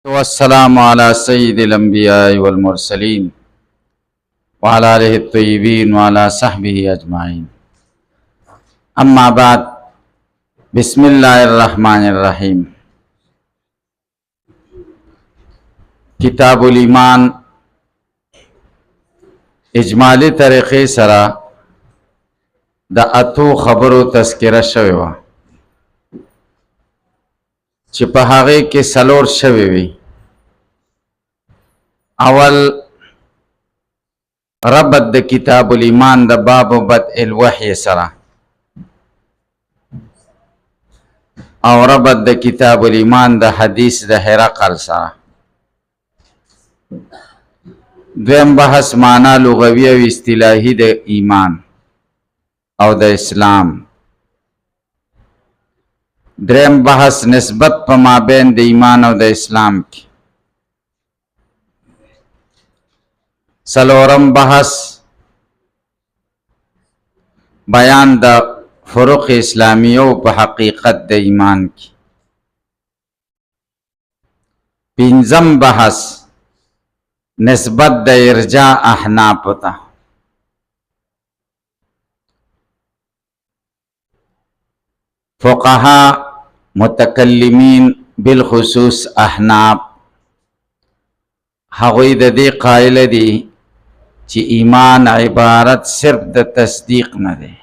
والسلام على سيد الأنبياء والمرسلين وعلى آله الطيبين وعلى صحبه أجمعين أما بعد بسم الله الرحمن الرحيم کتاب الایمان اجمالی طریقې سره د اتو خبرو تذکره شوی و چې په هغه کې سلور شوی وي. اول ربط د کتاب الایمان د باب بدء الوحی سره او ربط د کتاب الایمان د حدیث د هرقل سره. دویم بحث معنا لغوی او اصطلاحي د ایمان او د اسلام. دریم بحث نسبت په مابین د ایمان او د اسلام کې. څلورم بحث بیان د فروق اسلامیو په حقیقت د ایمان کې. پنځم بحث نسبت د ارجاء احناف ته. فقها متکلمین بالخصوص احناف هغوی د دې قائل دي چې ایمان عبارت صرف د تصدیق نه دی.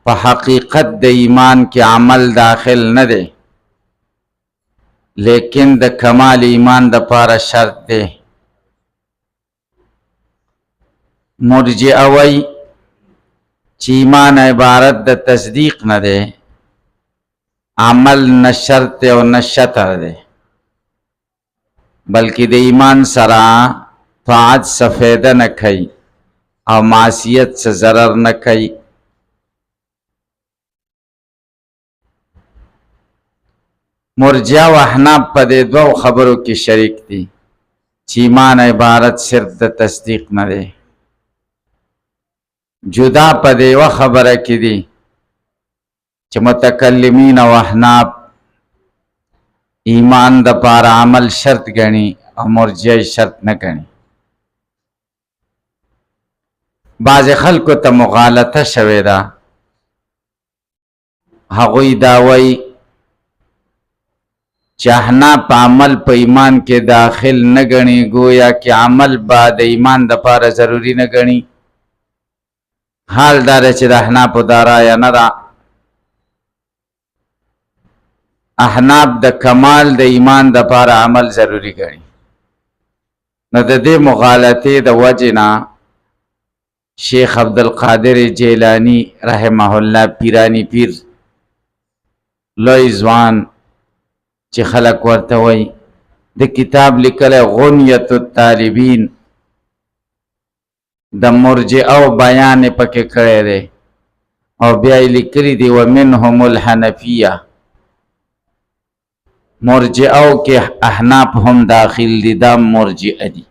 په حقیقت د ایمان کې عمل داخل نه دی، لیکن د کمال ایمان د پاره شرط دی. مرجئه وایي چې ایمان عبارت د تصدیق نه دی، عمل نه شرط او نه شطر دی، بلکې د ایمان سره طاعت څه فایده نه کوي او معصیت څه ضرر نه کوي. مرجئه او احناف په دې دوو خبرو کې شریک دي چې ایمان عبارت صرف د تصدیق نه دی. جدا په دې یوه خبره کې دي چې متکلمین او احناف ایمان د پاره عمل شرط ګڼي او مرجئه شرط نه ګڼي. بعض خلکو ته مغالطه شوې ده. هغوی دا وایي چې احناف عمل په ایمان کې داخل نه ګڼي، گویا کې عمل به د ایمان د پاره ضروري نه ګڼي. حال دا دی چې د احنافو دا رایه نه ده. احناف د کمال د ایمان د پاره عمل ضروری ګڼي. نو د دې مغالطې د وجې نه شیخ عبدالقادر جیلانی رحمه الله پیرانی پیر لوی ځوان چې خلق ورته وایي د کتاب لیکلی غنیت الطالبین د مرجئه او بیان پکې کړی دی او بیا یې لیکلي دي ومنهم الحنفیه. مرجئه کې احناف هم داخل دي، دا مرجئه دي.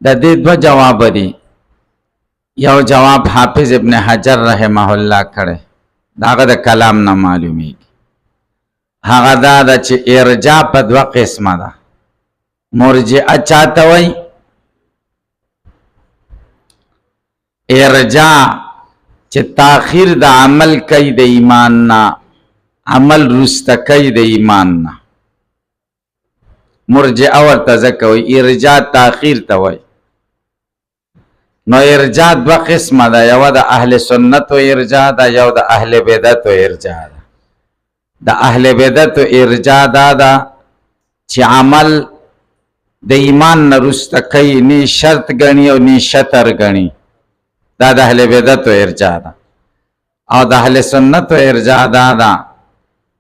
د دې دوه جواب دي. یو جواب حافظ ابن حجر رحمه الله کړی، دا هغه د کلام نه معلومیږي. هغه دا ده چې ارجاء په دوه قسمه ده. مرجئه چاته وایي؟ ارجاء چې تاخیر د عمل کوي د ایمان نه، عمل رسته کوي د ایمان نه. مرجئه ورته ځکه وایي ارجاء تاخیر ته وایي. نو ارجاء دوه قسمه ده، یوه د اهل سنت و ارجاء ده، یو د اهل بدعت و ارجاء ده. د اهل بدعت و ارجاء دا ده چې عمل د ایمان نه رسته کوي، نه شرط ګڼي او نه شطر ګڼي. دا د اهل بدعت و ارجاء ده. او د اهل سنت و ارجاء دا ده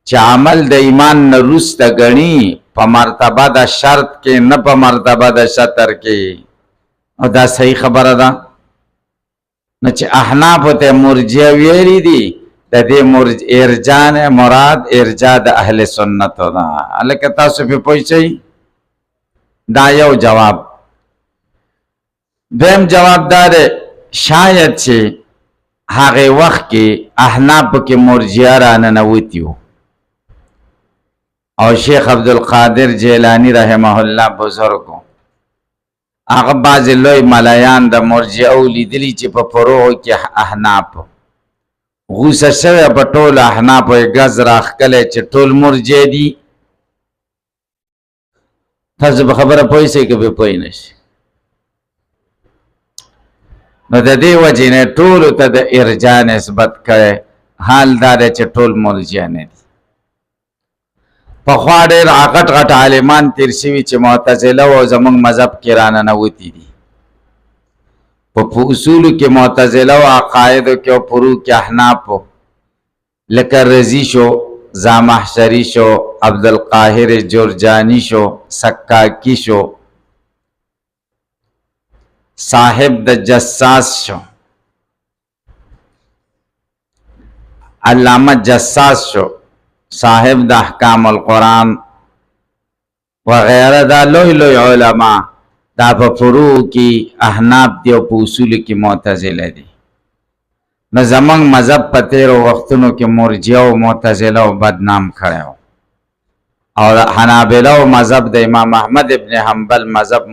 چې عمل د ایمان نه رسته ګڼي، په مرتبه د شرط کې نه په مرتبه د شطر کې. او دا صحیح خبره ده. نو چې احناف ته مرجئه ویلي دي، د دې ارجاء نه مراد ارجاء د اهل سنت ده. هلکه تاسو پې پوه شئ. دا یو جواب. دویم جواب دا دی شاید چې هغه وخت کې احناف کې مرجئه را ننوتي وو او شیخ عبدالقادر جیلانی رحمه الله بزرگو هغه بعض لوی ملایان د مرجئو لیدلی چې په فروع کې احناف غوسه شوی په ټول احناف غز راخکله چې ټول مرجئ دي. تاسو به خبره پوه شئ که به پوه نشئ. نو د دې وجې نه ټولو ته د ارجاء نسبت کړی، حال دا دی چې ټول مرجئ نه دي. پخوا ډېر غټ غټ عالمان تیر شوي چې معتزله او زموږ مذهب کې راننوتي دي. په اصولو کې معتزله او عقایدو کې او فروع کې احنافو لکه رضی شو، زامحشری شو، عبدالقاهر جرجانی شو، سکاکی شو، صاحب د جساس شو، علامه جساس شو، صاحب د احکام القرآن وغیرہ دا لوی لوی علماء دا په فروع کې احناف دی او په اصول کې معتزله دي. نو زمونږ مذهب په تیرو وختونو کې مرجئه او معتزله او بدنام کړی او حنابله او مذهب د امام احمد ابن حنبل مذهب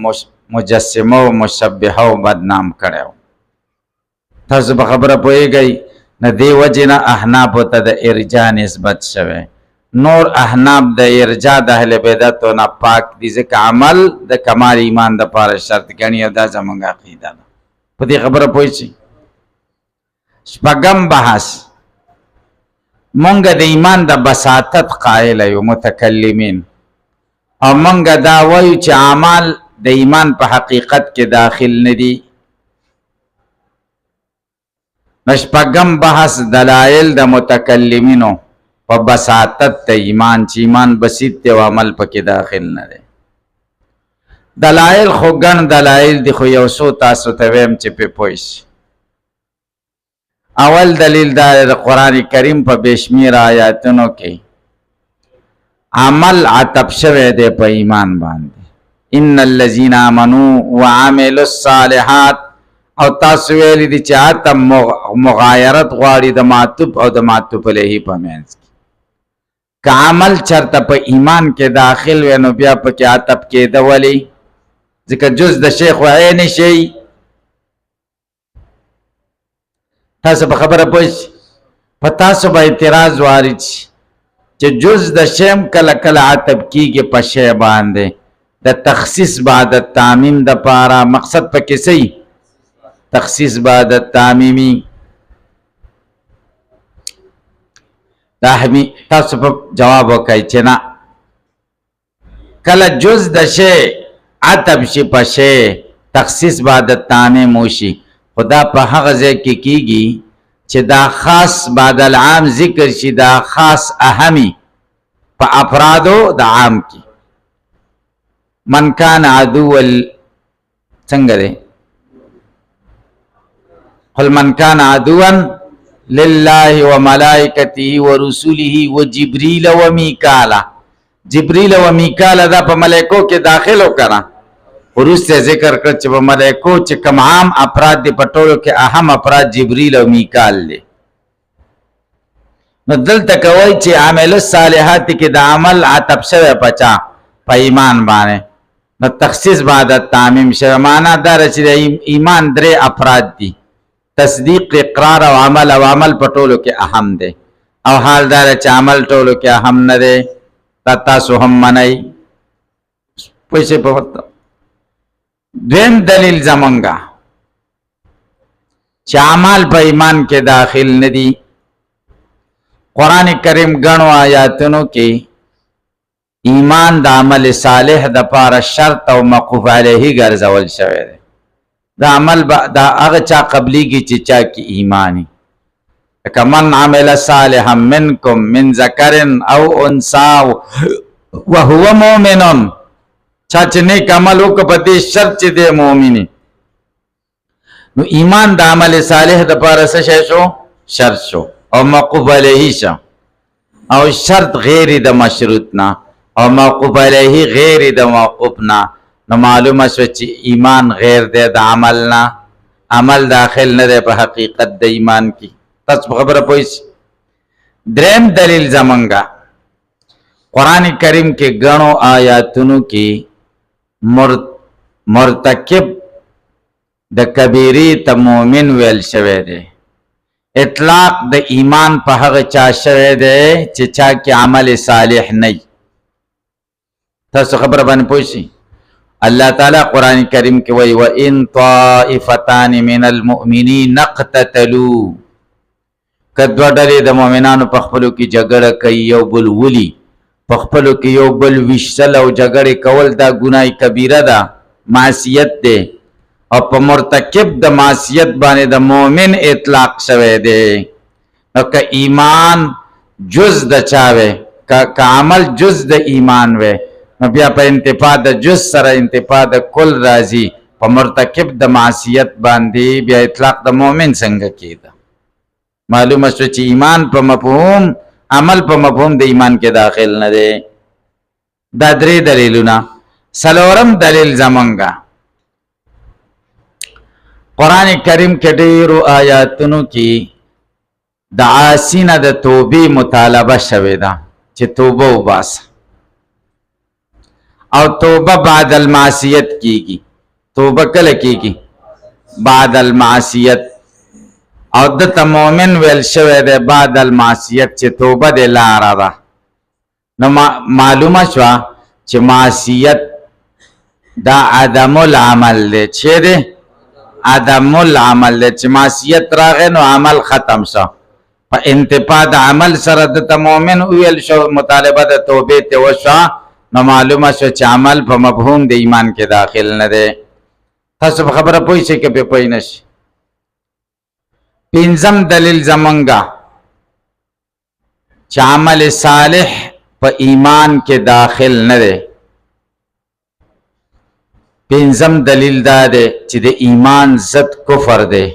مجسمه او مشبهه او بدنام کړی. تاسو په خبره پوهیږئ. نه دی وجې نه احنافو ته د ارجاء نسبت شوی. نور احناف د ارجاء د اهل بدعتو نه پاک دي ځکه عمل د کمال ایمان دپاره شرط ګڼي او دا زموږ عقیده ده. په دې خبره پوه شئ. شپږم بحث، مونږ د ایمان د بساطت قائل یو متکلمین او مونږ دا وایو چې اعمال د ایمان په حقیقت کې داخل نه دي. شپږم بحث دلائل د متکلمینو په بساطت د ایمان چې ایمان بسیط دی او عمل پکې داخل نه دی. دلائل خو ګڼ دلائل دي خو یو څو تاسو ته ویم چې پې پوه شئ. اول دلیل دا د قرآن کریم په بېشمېره آیاتونو کې عمل عطف شوی دی په ایمان باندې. ان الذین آمنوا وعملوا الصالحات او تاسو ویلی دي چې عطف مغایرت غواړي د معطوف او د معطوف علیه په منځ کې. که عمل چرته په ایمان کې داخل وي نو بیا پکې عطف کېده ولې؟ ځکه جز د شیخ و عین شي. تاسو په خبره پوه شئ. په تاسو به اعتراض وارد شي چې جز د شیم کله کله عطف کېږي په شی باندې د تخصیص بعد التعمیم دپاره. مقصد پکې څه تخصیص بعد التعمیمی. تاسو په جواب وکړئ چې نه، کله جز د شی عطف شي په شی تخصیص بعد التعمیم وشي، خدا په هغه ځای کې کیږي چې دا خاص بعد العام ذکر شي، دا خاص اهمی په افرادو د عام کې. من کان عدو څنګه دی؟ قل من کان عدوا لله وملائکته ورسوله وجبریل ومیکالا. جبریل ومیکالا دا په ملائکو کې داخل وکړه. وروسته ذکر کړ چې په ملائکو چې کوم عام افراد دي په ټولو کې اهم افراد جبریل او میکال دي. نو دلته کوي چې عمل الصالحات کې د عمل عطف شوی پچا په ایمان باندې، نو تخصیص بعد التعمیم شوی. معنا دا چې د ایمان درې افراد دي، تصدیق، اقرار او عمل. او عمل په ټولو کې اهم دی او حال دا چې عمل ټولو کې اهم نه دی. تاسو هم منئ. پوه شئ په وخت. دویم دلیل زمونږه چې اعمال په ایمان کې داخل نه دي. قرآن کریم ګڼو آیاتونو کې ایمان د عمل صالح د پاره شرط او موقوف علیه ګرځول شوی دی. دا عمل دا هغه چا قبلیږي چې چا کې ایمانی. لکه من عمل صالحا منکم من ذکر او انثى وهو مؤمن. چا چې نیک عمل وکړه په دې شرط چې دی مؤمنی، نو ایمان د عمل صالح د پاره څه شی شو؟ شرط شو او موقوف علیه شو. او شرط غیر د مشروط نه او موقوف علیه غیر د موقوف نه. نو معلومه شو چې ایمان غیر دی د عمل نه. عمل داخل نه دی په حقیقت د ایمان کې. تاسو خبره پوه شئ. دریم دلیل زمونږه قرآن کریم کې غنو آیاتونو کې مرتکب د کبیره ته مؤمن ویل شوی دی. اطلاق د ایمان په هغه چا شوی دی چې چا کې عمل صالح نه. تاسو خبره باندې پوه شئ. الله تعالی قرآن کریم کې وایي وَإِن طَائِفَتَانِ مِنَ الْمُؤْمِنِينَ اقْتَتَلُوا، که دوه ډلې د مؤمنانو په خپلو کې جګړه کوي، یو بل ولي، په خپلو کې یو بل ویشتل او جګړې کول، دا ګناه کبیره ده، معصیت دی، او په مرتکب د معصیت باندې د مؤمن اطلاق شوی دی. نو که ایمان جز د چا وی، که عمل جز د ایمان وی، نو بیا په انتفاع د جز سره انتفاع د کل راځي. په مرتکب د معصیت باندې بیا اطلاق د مؤمن څنګه کېده؟ معلومه شو چې ایمان په مفهوم، عمل په مفهوم د ایمان کې داخل نه دی. دا درې دلیلونه. څلورم دلیل زمونږه قرآن کریم کې ډېرو آیاتونو کې د عاصی نه د توبې مطالبه شوې ده چې توبه وباسه، او توبه بعد المعصیت کیږي. توبه کله کیږي؟ بعد المعصیت. او د مؤمن ویل شوی دی بعد المعصیت چې توبه د لاره ده. نو معلومه شوه چې معصیت دا عدم العمل دی. چې دی عدم العمل دی، چې معصیت راغی نو عمل ختم شو. په انتفاع د عمل سره د مؤمن ویل شو، مطالبه د توبې ته وشوه، نو معلومه شو چې عمل په مفهوم د ایمان کې داخل نه دی. تاسو په خبره پوه شئ که پې پوه نه شئ؟ پنځم دلیل زمونږه چې عمل صالح په ایمان کې داخل نه دی. پنځم دلیل دا دی چې د ایمان ضد کفر دی.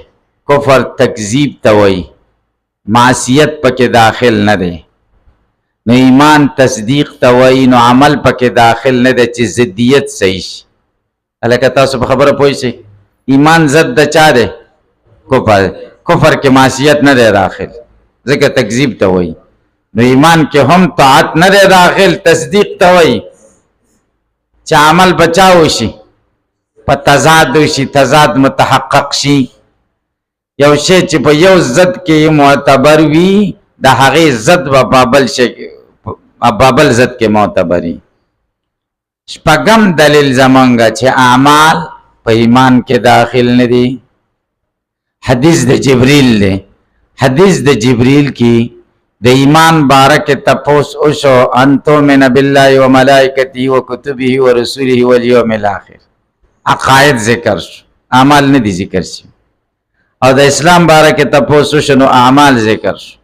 کفر تکذیب ته وایي، معصیت پکې داخل نه دی. نو ایمان تصدیق ته وایي، نو عمل پکې داخل نه دی چې ضدیت صحیح شي. هلکه تاسو په خبره پوه شئ؟ ایمان ضد د چا دی؟ کفر. کفر کې معصیت نه دی داخل، ځکه تکذیب ته وایي. نو ایمان کې هم طاعت نه دی داخل، تصدیق ته وایي چې عمل بچاو شي، په تضاد شي، تضاد متحقق شي. یو شی چې په یو ضد کې معتبر وي، د هغې ضد به بابل ضد کې معتبري. شپږم دلیل زمونږه چې اعمال په ایمان کې داخل نه دي. حدیث د جبریل دی. حدیث د جبریل کې د ایمان باره کې تپوس وشو، ان تؤمن بالله و ملائکته و کتبه و رسوله و الیوم الاخر. عقاید ذکر شو، اعمال نه دي ذکر شي. او د اسلام باره کې تپوس وشو، نو اعمال ذکر شو.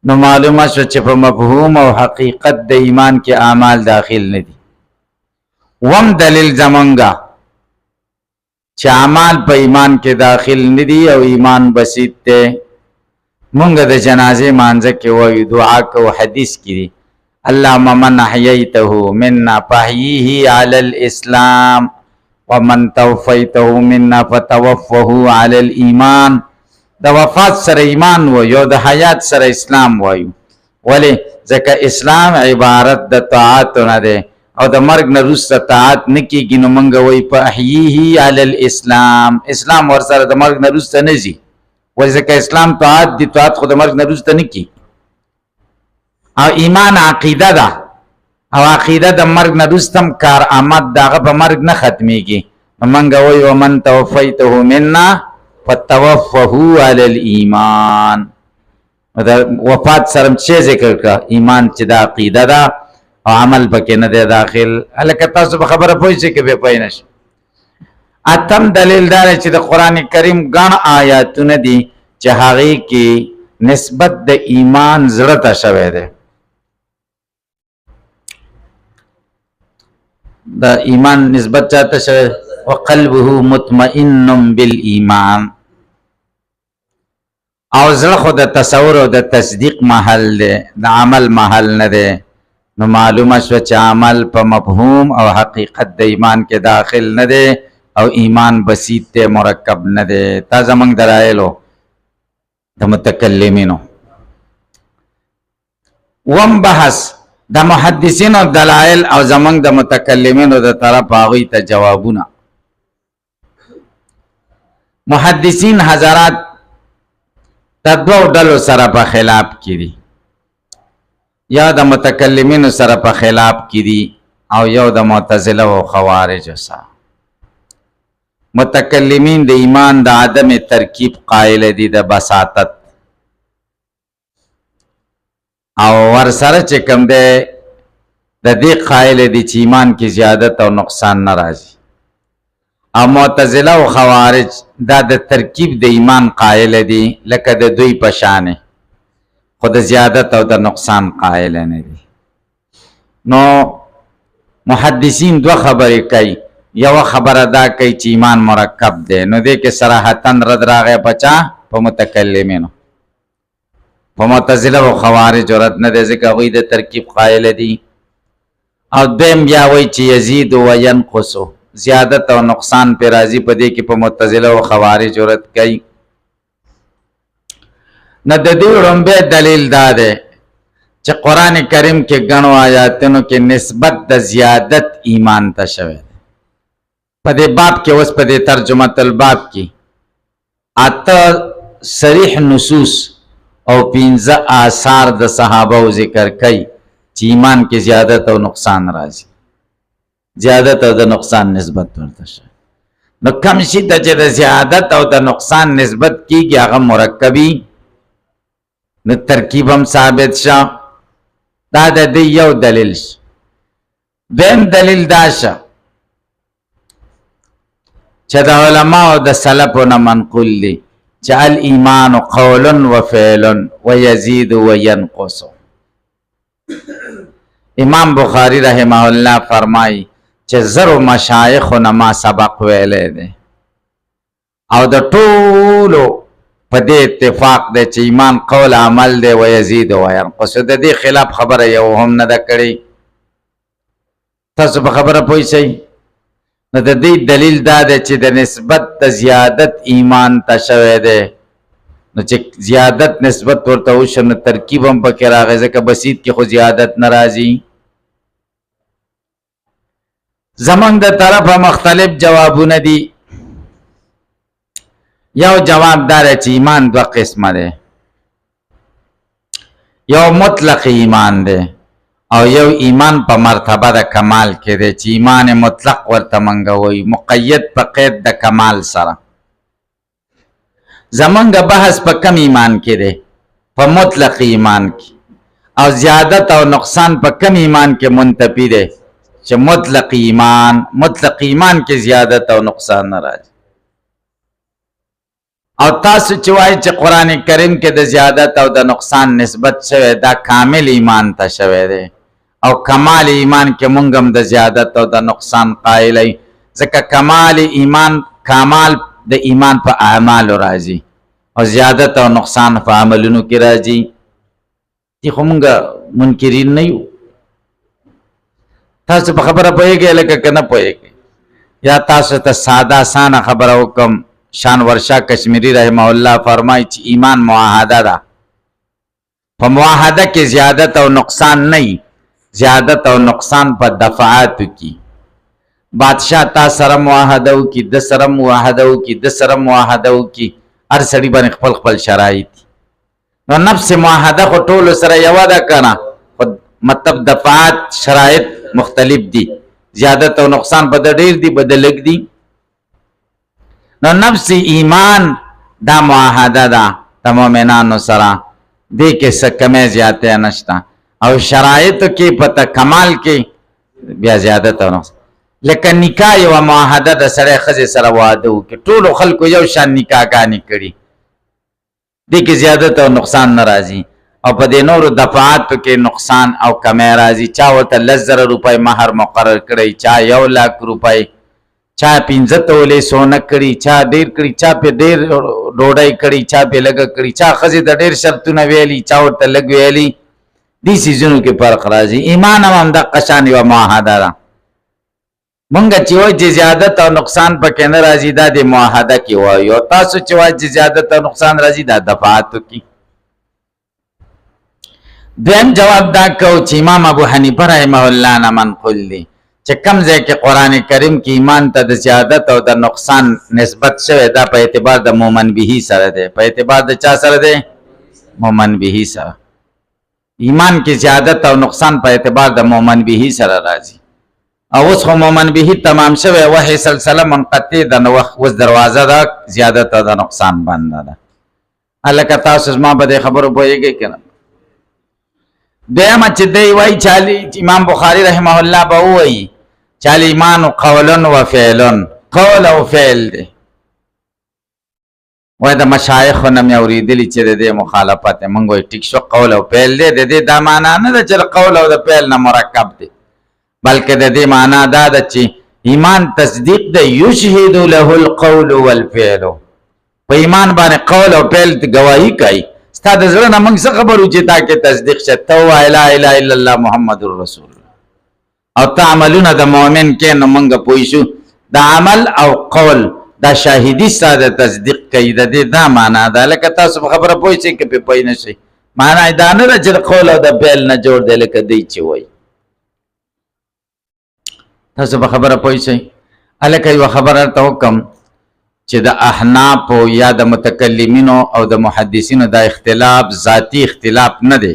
نو معلومه شو چې په مفهوم او حقیقت د ایمان کې اعمال داخل نه دي. وم دلیل زمونږه چې اعمال په ایمان کې داخل نه دي او ایمان بسیط دی. مونږ د جنازې مانځه کې وایو، دعا کو، حدیث کې دي اللهم من احییته منا فاحییه علی الاسلام ومن توفیته منا فتوفه علی الایمان. د وفات سره ایمان وایو او د حیات سره اسلام وایو. ولې؟ ځکه اسلام عبارت د طاعتو نه دی، او د مرګ نه وروسته طاعت نه کېږي. نو موږ وایو فاحییه علی الاسلام. اسلام ورسره د مرګ نه وروسته نه ځي، ولې ځکه اسلام طاعت دی، طاعت خو د مرګ نه وروسته نه کېږي. او ایمان عقیده ده، او عقیده د مرګ نه وروسته هم کارآمد د هغه په مرګ نه ختمېږي. نو موږ وایو ومن توفیته منا فتوفه علی الایمان. د وفات سره څه ذکر کړه؟ ایمان چې د عقیده ده او عمل پکې نه دی داخل. هلکه تاسو په خبره پوه شئ که بې پوه نه شئ؟ اتم دلیل دا دی چې د قرآن کریم ګڼ آیاتونه دي چې هغې کې نسبت د ایمان زړه ته شوی دی. د ایمان نسبت چاته شوی دی؟ وقلبه مطمئن بالایمان. او زړه خو د تصور او د تصدیق محل دی، د عمل محل نه دی. نو معلومه شو چې عمل په مفهوم او حقیقت د ایمان کې داخل نه دی، او ایمان بسیط دی، مرکب نه دی. تا زمونږ دلایلو د متکلمینو. وم بحث د محدثینو دلائل او زمنګ د متکلمینو د طرف هغوی ته جوابونه. محدثین حضرات د دوو ډلو سره په خلاف کې دي، یا د متکلمینو سره په خلاف کې دي او یو د معتزله او خوارجو سره. متکلمین د ایمان د عدم ترکیب قائل دي، د بساطت، او ورسره چې کوم دی د دې قائل دي چې ایمان کې زیادت او نقصان نه راځي. او معتزله او خوارج دا د ترکیب د ایمان قائل دي لکه د دوی په شان، خو د زیادت او د نقصان قائل نه دي. نو محدثین دو خبرې کوي، یو خبره دا کوي چې ایمان مرکب دی، نو دې کې صراحتاً رد راغی بچا په متکلمینو، په معتزله او خوارج رد نه دی ځکه هغوی د ترکیب قائل دي. او دویم بیا وایي چې یزید و ینقص، زیادت او نقصان پہ راضی په دې کې په معتزله او خوارج رد کوي. نه د دې وړاندې دلیل دا دی چې قرآن کریم کې ګڼو آیاتونو کې نسبت د زیادت ایمان ته شوی دی. په دې باب کې اوس په دې ترجمه الباب کې 8 صریح نصوص او 15 آثار د صحابه ذکر کوي چې ایمان کې زیادت او نقصان راځي، زیادت او د نقصان نسبت ورته شي. نو کم شي ته چې د زیادت او د نقصان نسبت کیږي هغه مرکبي، نو ترکیب هم ثابت شه. دا د دې یو دلیل شه. دویم دلیل دا شه چې د علماء د سلفو نه منقول دي چې الایمان قول و فعل و یزید و ینقص. امام بخاری رحمه الله فرمایي چې زرو مشایخو نه ما سبق ویلی دی او د ټولو په دې اتفاق دی چې ایمان قول عمل دی و یزید و ینقص. د دې خلاف خبره یو هم نه ده کړې. تاسو په خبره پوه شئ؟ نو د دې دلیل دا دی چې د نسبت د زیادت ایمان ته شوی دی، نو چې زیادت نسبت ورته وشو نو ترکیب هم پکې راغی ځکه بسیط کې خو زیادت نه راځي. زمونږ د طرفه مختلف جوابونه دي. یو جواب دار چې ایمان دو قسمه ده، یو مطلق ایمان ده او یو ایمان په مرتبه د کمال کې ده چې ایمان مطلق ورته منګوي مقید په قید د کمال سره. زمونږ بحث په کم ایمان کې ده، په مطلق ایمان کې، او زیادت او نقصان په کم ایمان کې منتفی ده چې مطلق ایمان کې زیادت او نقصان نه راځي. او تاسو چې وایي چې قرآن کریم کې د زیادت او د نقصان نسبت شوی دا کامل ایمان ته شوی دی، او کمال ایمان کې مونږ هم د زیادت او د نقصان قائل یو ځکه کمال د ایمان په اعمالو راځي او زیادت او نقصان په عملونو کې راځي. دي خو مونږ منکرین نه یو. تاسو په خبره پوهیږئ لکه که نه پوهیږئ؟ یا تاسو ته ساده اسانه خبره وکم. شان ورشا کشمیری رحمه الله فرمایي چې ایمان معاهده ده. په معاهده کې زیادت او نقصان نه، زیادت او نقصان په دفعاتو کې. بادشاہ تا سره معاهده وکړي، د سره معاهده وکړي، د سره معاهده وکړي، هر سړي باندې خپل خپل شرایط. نو نفس معاهده خو ټولو سره یوه ده که نه، خو مطلب دفعات شرایط مختلف دي، زیادت او نقصان به د ډېر دي به د لږ دي. نو نفس ایمان دا معاهده ده د مؤمنانو سره، دې کې څه کمی زیاتې نشته. او شرایطو کې په کمال کې بیا زیادت او نقصان. لکه نکاح یوه معاهده د سړی ښځې سره واده وکړي، ټولو خلکو یو شان نکاحګانې کړي، دې کې زیادت او نقصان نه راځي. او په دې نورو دفعاتو کې نقصان او کمی راځي. چا ورته 10,000 روپۍ مهر مقرر کړی، چا 1,00,000 روپۍ، چا 15 تولې سونه کړي، چا ډېر کړي، چا پې ډېر ډوډۍ کړي، چا پې لږه کړي، چا ښځې ته ډېر شرطونه ویلي، چا ورته لږ ویلي. دې څیزونو کې فرق راځي. ایمان هم همدغه شان یوه معاهده ده. مونږ چې وایو چې زیادت او نقصان پکې نه راځي دا د معاهده کې وایو، او تاسو چې وایو چې زیادت او نقصان راځي دا دفعاتو کې. دویم جواب دا کو چې امام ابو حنیفه رحمه الله نه منقول دی چې کوم ځای کې قران کریم کې ایمان ته د زیادت او د نقصان نسبت شوی دا په اعتبار د مومن به سره دی. په اعتبار د چا سره دی؟ مومن به سره. ایمان کې زیادت او نقصان په اعتبار د مومن به سره راځي. او اوس خو مومن به تمام شوی وحی سلسله منقطع د نو اوس دروازه دا زیادت او د نقصان باندې ده. الکه تاسو ما به خبرو پوهیږئ کنه. دیمه چې دی وای چالي امام بخاری رحمه الله به وای چالي ایمان قول و فعل، قول او فعل دی. وای د مشایخ نه مې اوریدلی چې د مخالفت مونږ وای ټیک شو قول او فعل دی. د دې دا معنا نه ده چې قول او د فعل نه مرکب دی، بلکې د دې معنا دا ده چې ایمان تصدیق دی. یشهد له القول والفعل، په ایمان باندې قول او فعل گواہی کوي. ستا د زړه نه موږ څه خبرو چې تا کې تصدیق شته تو لا اله الا الله محمد رسول الله او تعملون د مؤمن کې نو موږ پوه شو د عمل او قول دا شاهدی ساده تصدیق کوي. د دې دا معنا ده لکه تاسو خبره پوه شئ کې په پوه نه شئ. معنا دا نه ده چې قول او د فعل نه جوړ دی لکه دی چې وایي. تاسو په خبره پوه شئ. الکه یو خبره ته حکم چې د احناف یا د متکلمینو او د محدثینو دا اختلاف ذاتی اختلاف نه دی،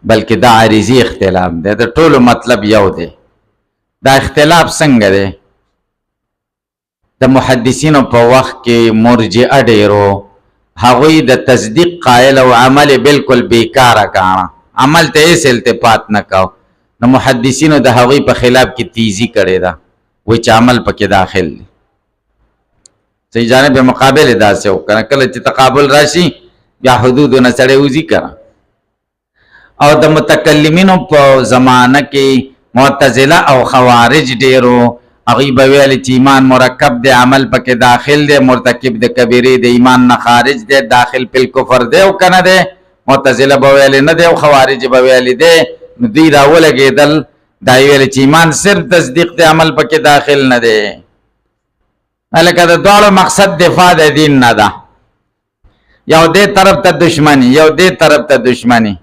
بلکې دا عارضی اختلاف دی. د ټولو مطلب یو دی. دا اختلاف څنګه دی؟ د محدثینو په وخت کې مرجئه ډیرو، هغوی د تصدیق قائل او عمل بالکل بیکاره کاڼه، عمل ته هیڅ التفات نه کاو. نو محدثینو د هغوی په خلاف کې تیزی کړې ده، وایي چې عمل پکې داخل دی. صحیح جانب مقابل داسې و کنه کله چې تقابل راشي بیا حدود نه سړی وځي کنه. او د متکلمینو په زمانه کې معتزله او خوارج ډیرو، هغوی به ویل چې ایمان مرکب دی، عمل پکې داخل دی، مرتکب د کبیرې د ایمان نه خارج دی، داخل په کفر دی او کنه دی. معتزله به ویل نه دی او خوارج به ویل دی. نو دوی راولګېدل دا ویل چې ایمان صرف تصدیق دی، عمل پکې داخل نه دی. الکه د دواړو مقصد دفاع د دین نه ده. یو دې طرف ته دشمنی، یو دې طرف ته دشمنی.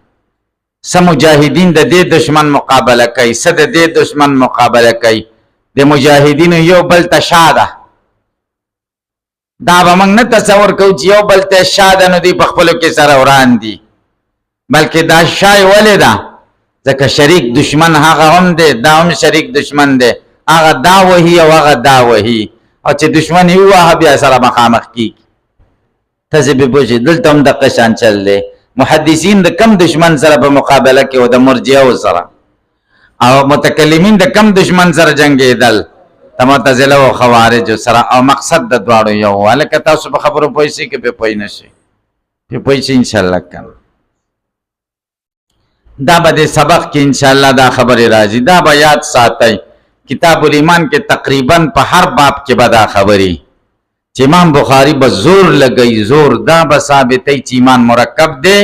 څه مجاهدین د دې دشمن مقابله کوي، څه د دې دشمن مقابله کوي. د مجاهدینو یو بل ته شا ده. دا به موږ نه تصور کوو چې یو بل ته شا ده نو دوی په خپلو کې سره وران دي، بلکې دا شا یې ولې ده؟ ځکه شریک دشمن هغه هم دی، دا هم شریک دشمن دی. هغه دا وهي او هغه دا وهي، او چې دشمن یو واه بیا سره مخامخ کیږي. تاسې به پوه شئ دلته هم دقه شان چل دی. محدثین د کم دشمن سره په مقابله کې و د مرجئو سره، او متکلمین د کم دشمن سره جنګېدل د معتزله او خوارجو سره، او مقصد د دواړو یو و. هلکه تاسو په خبرو پوه شئ که پې پوه نه شئ؟ پې پوه شئ انشاءالله کنه. دا به د سبق کې انشاءالله دا خبرې راځي. دا به یاد ساتئ. کتاب الایمان کې تقریبا په هر باب کې به دا خبرې چې امام بخاری به زور لګی، زور دا به ثابتوي چې ایمان مرکب دی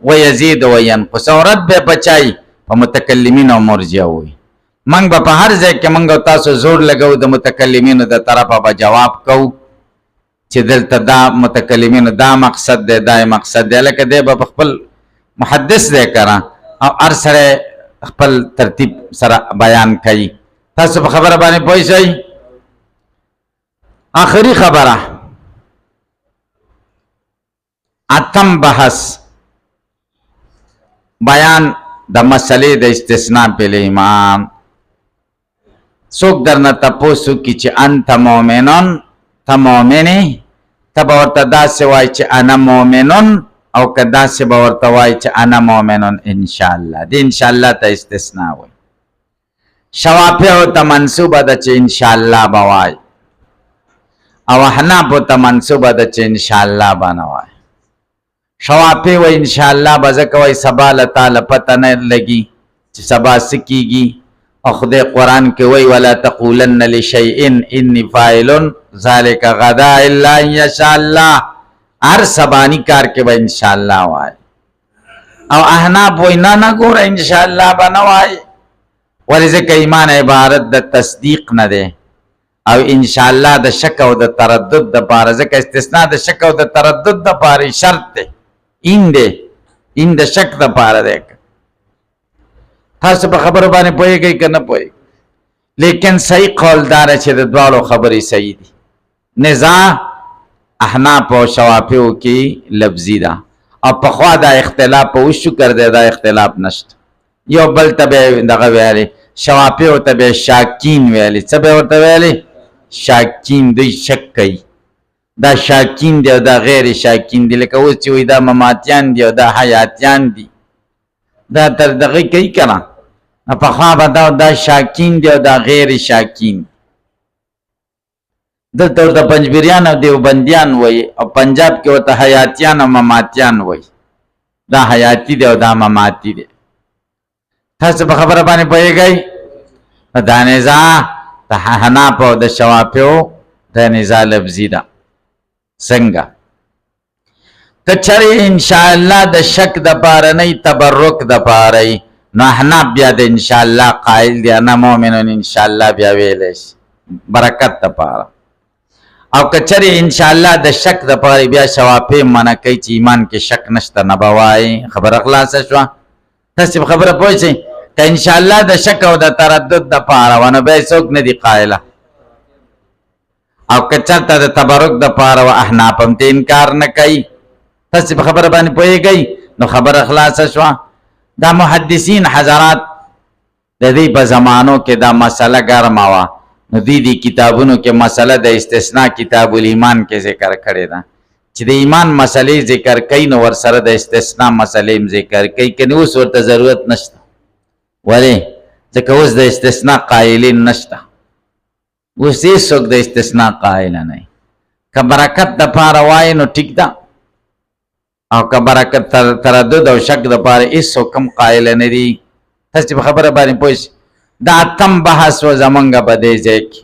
و یزید و ینقص، او رد به بچای په متکلمین او مرجئه وي. موږ به په هر ځای کې موږ تاسو زور لګو د متکلمینو د طرفه به جواب کوو چې دلته دا متکلمینو دا مقصد دی، دا مقصد دی. لکه دی به خپل محدث دی کنه او هر سره خپل ترتیب سره بیان کوي. تاسو په خبره باندې پوه شئ. آخري خبره اتم بحث بیان د مسلې د استثناء په ایمان. څوک درنه تپوسو کی چې انت مؤمنون، ته مؤمنې، ته به ورته داسې وایي چې انا مؤمنون، او که داسې به ورته وایي چې انا مؤمنون انشاءالله. د انشاءالله ته استثناء وایي. شوافیعو ته منصوبه ده چې انشاءالله به وایي، او احنافو ته منصوبه ده چې انشاءالله به نه وایي. شوافی و انشاءالله به ځکه وایي سبا له تعالی پته نه لګي چې سبا څه کېږي. او خدای قرآن کې وایي ولا تقولن لشیء انی فاعل ذلک غدا الا ان یشاء الله. هر سبانی کار کې به انشاءالله وایي. او احناف وایي نه نه ګوره انشاءالله به نه وایي، ولې ځکه ایمان عبارت د تصدیق نه دی، او انشاءالله د شک او د تردد د پاره، ځکه استثناء د شک او د تردد د پاره شرط دی، این دی ان د شک د پاره ده. تاسو په خبره باندې پوهیږئ که نه پوهیږئ؟ لیکن صحیح قول داره چې د دواړو خبرې صحیح دي. نزاع احناف او شوافیو کې لفظي ده او پخوا دا اختلاف په شکر دی، دا اختلاف نشته. یو بل ته به دغه ویلې، شوافیو ته به شاکین ویلې. څه به ورته ویلې؟ شاکین. دوی شک کوي دا شاکین دی او دا غیر شاکین دی، لکه اوس چې وایي دا مماتیان دي او دا حیاتیان دي، دا تر دغه کوي که نه؟ پخوا به دا شاکین دی او دا غیر شاکین. دلته ورته پنجبریان او دیوبندیان وایي او پنجاب کې ورته حیاتیان او مماتیان وایي. دا حیاتی دی او دا مماتی دی. تاسو په خبره باندې پوهیږئ؟ دا نزاع د حناف او د شوافیو دا نزاع لفظي ده. څنګه؟ که چېرې انشاءالله د شک دپاره نه تبرک دپاره نو احناف بیا د انشاءالله قائل دی، انا مؤمنون انشاءالله بیا ویلی شي برکت دپاره. او که چېرې انشاءالله د شک دپاره بیا شوافی منع کوي چې ایمان کې شک نشته، نه به وایي. خبره خلاصه شوه؟ تاسې په خبره پوه شئ؟ که انشاءالله د شک او د تردد دپاره و نو بیا څوک نه دي قایله. او که چېرته د تبرک دپاره و احناف هم ته انکار نه کوي. تاسې په خبره باندې پوهېږئ؟ نو خبره خلاصه شوه. دا محدثین حضرات د دې په زمانو کې دا مسله ګرمه وه، نو دې کتابونو کې مسله د استثناء کتاب الایمان کې ذکر کړې ده چې د ایمان مسلې ذکر کوي، نو ورسره د استثناء مسلې هم ذکر کوي. که اوس ورته ضرورت نشته. ولې؟ ځکه اوس د استثناء قایلین نشته، اوس هېڅوک د استثناء قایله نه وي. که برکت دپاره وایي نو ټیک ده، او که برکت تردد او شک دپاره هېڅوک هم قایله نه دي. تاسې په خبره باندې پوه شئ؟ دا اتم بحث و زمونږ په دې ځای کې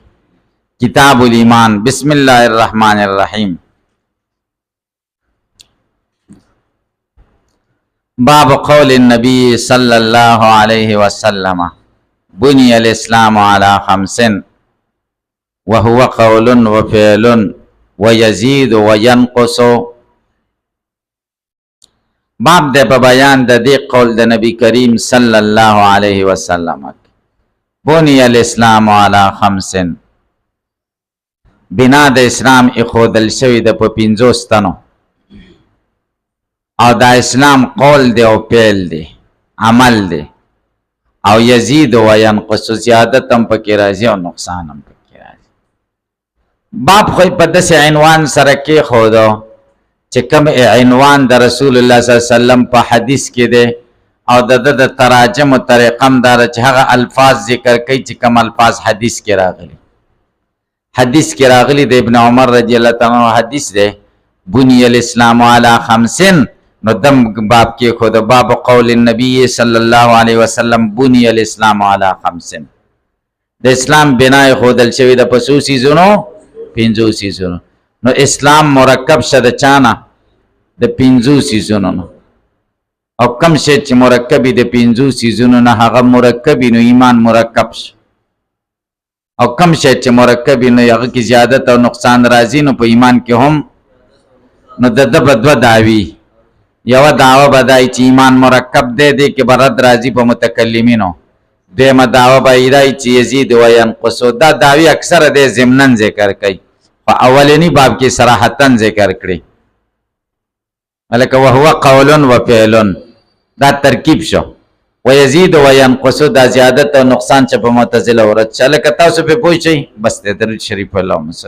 کتاب الایمان. بسم الله الرحمن الرحیم. باب قول النبی صلی الله علیه وسلم بنی الاسلام علی خمس وهو قول وفعل ويزيد وينقص. باب دې په بیان د دې قول د نبی کریم صلی الله علیه وسلم بنی الاسلام علی خمس، بنا د اسلام اخودل شوی د په 5 ستنو، او دا اسلام قول دی او فعل دی، عمل دی، او یزید و ینقص، زیادت هم پکې راځي او نقصان هم پکې راځي. باب خو په داسې عنوان سره کېښودو چې کوم عنوان د رسول الله صلی الله علیه وسلم په حدیث کې دی، او د تراجم و طریقه هم داره چې هغه الفاظ ذکر کوي چې کوم الفاظ حدیث کې راغلي. حدیث کې راغلي د ابن عمر رضی الله تعالی عنہ حدیث دی، بنی الاسلام علی خمسین. نو دم باب کې خو د باب قول النبی صلی الله علیه وسلم بنی الاسلام علی خمسین. د اسلام بنا خودل شوی د پسو سیزونو 5 سیزونو. نو اسلام مرکب شد چانه د 5 سیزونو نو، او کم شي چې مرکبی د 5 سیزونو نه هغه مرکبی نو ایمان مرکب شي، او کم شي چې مرکبی نو هغه کې زیادت او نقصان راځي، نو په ایمان کې هم نو د دو دعوی. یو دعوه بدای چې ایمان مرکب دی کې برد راځي په متکلمینو، دیمه دعوه بایدای چې یزید و ینقص. دا دعوی اکثر د ضمنن ذکر کوي، په اولنی باب کې صراحتن ذکر کړي، ولکه وهو قول و فعل، دا ترکیب شو. و یزید و ینقص، دا زیادت او نقصان چې په معتزله ورته. لکه تاسو په پوه شئ؟ بس د درود شریف اللهم